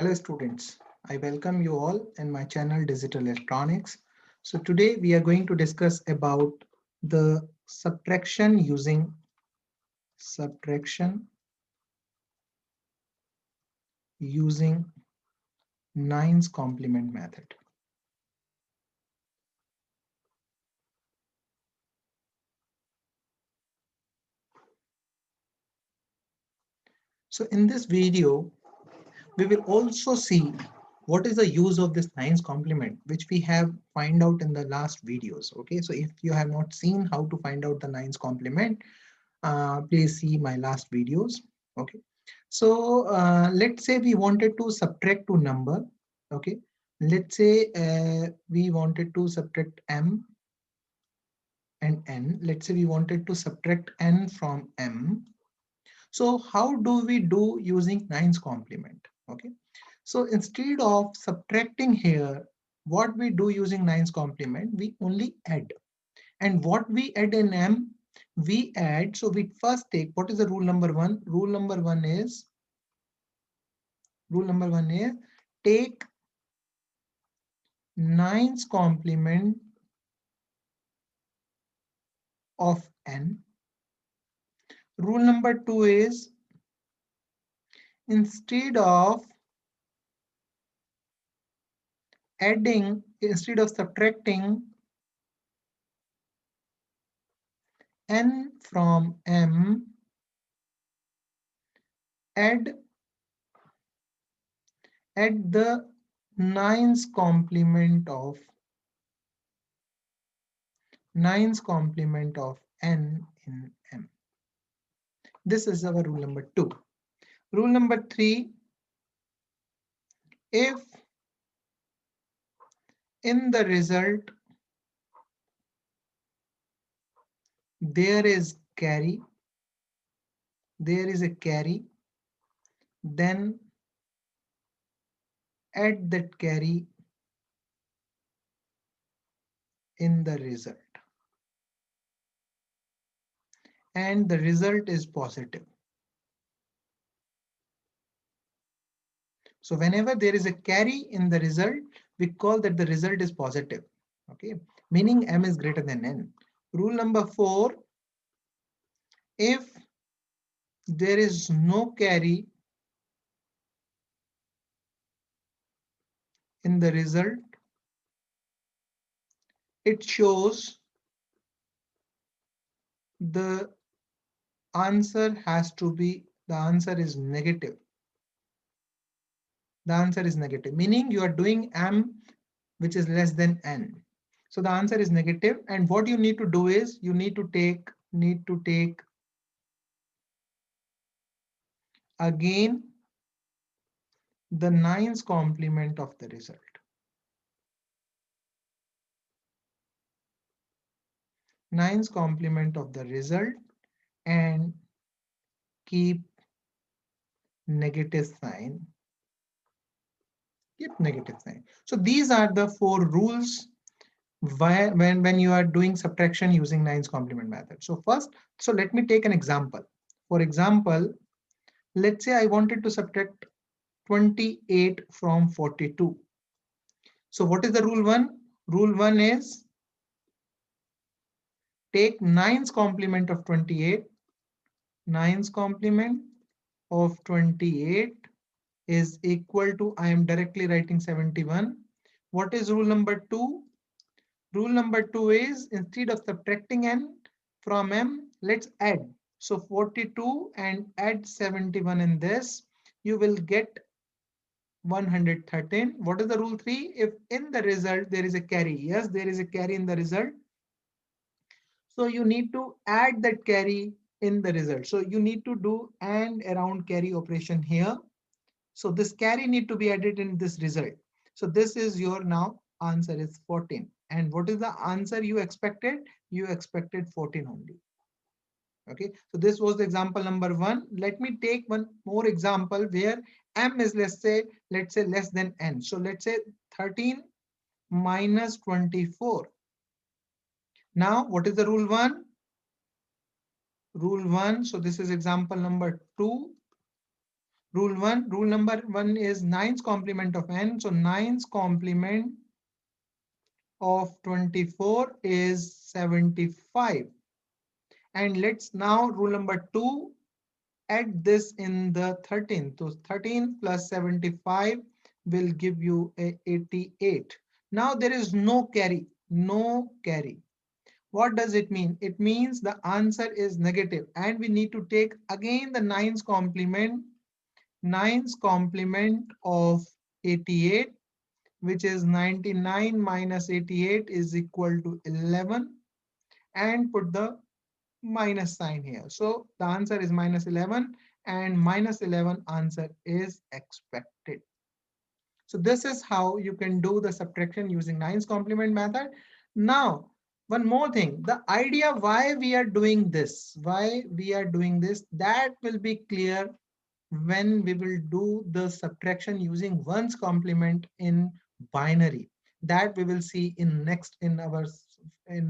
Hello students, I welcome you all in my channel Digital Electronics. So today we are going to discuss about the subtraction using nines complement method. So in this video, we will also see what is the use of this nines complement, which we have find out in the last videos. Okay, so if you have not seen how to find out the nines complement, please see my last videos. Okay, so let's say we wanted to subtract two number. Okay, let's say we wanted to subtract m and n. Let's say we wanted to subtract n from m. So how do we do using nines complement? Okay, so instead of subtracting here, what we do using nines complement, we only add. And what we add in m, we add. So we first take, what is the rule number one? Rule number one is take nines complement of n. Rule number two is instead of subtracting n from m, add the nines complement of n in m. This is our rule number two. Rule number three, if in the result there is a carry, then add that carry in the result, and the result is positive. So whenever there is a carry in the result, we call that the result is positive. Okay, meaning m is greater than n. Rule number four, if there is no carry in the result, it shows the answer is negative. The answer is negative, meaning you are doing m which is less than n. So the answer is negative, and what you need to do is you need to take again the nines complement of the result. Nines complement of the result and keep negative sign. So these are the four rules when you are doing subtraction using nines complement method. So let me take an example. For example, let's say I wanted to subtract 28 from 42. So what is the rule one? Rule one is take nines complement of 28. Nines complement of 28 is equal to, I am directly writing 71. What is rule number two? Rule number two is instead of subtracting n from m, let's add. So 42 and add 71 in this, you will get 113. What is the rule three? If in the result there is a carry, yes, there is a carry in the result. So you need to add that carry in the result. So you need to do and around carry operation here. So this carry need to be added in this result. So this is your now answer is 14. And what is the answer you expected? You expected 14 only. Okay, so this was the example number one. Let me take one more example where m is let's say less than n. So let's say 13 minus 24. Now what is the rule one? Rule one. So this is example number two. Rule number one is 9's complement of n. So 9's complement of 24 is 75. And let's now rule number two, add this in the 13. So 13 plus 75 will give you a 88. Now there is no carry, no carry. What does it mean? It means the answer is negative and we need to take again the 9's complement, 9's complement of 88, which is 99 minus 88 is equal to 11, and put the minus sign here. So the answer is minus 11, and minus 11 answer is expected. So this is how you can do the subtraction using 9's complement method. Now, one more thing, the idea why we are doing this, that will be clear when we will do the subtraction using one's complement in binary. That we will see in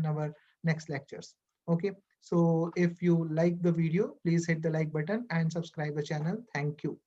our next lectures. Okay. So if you like the video, please hit the like button and subscribe the channel. Thank you.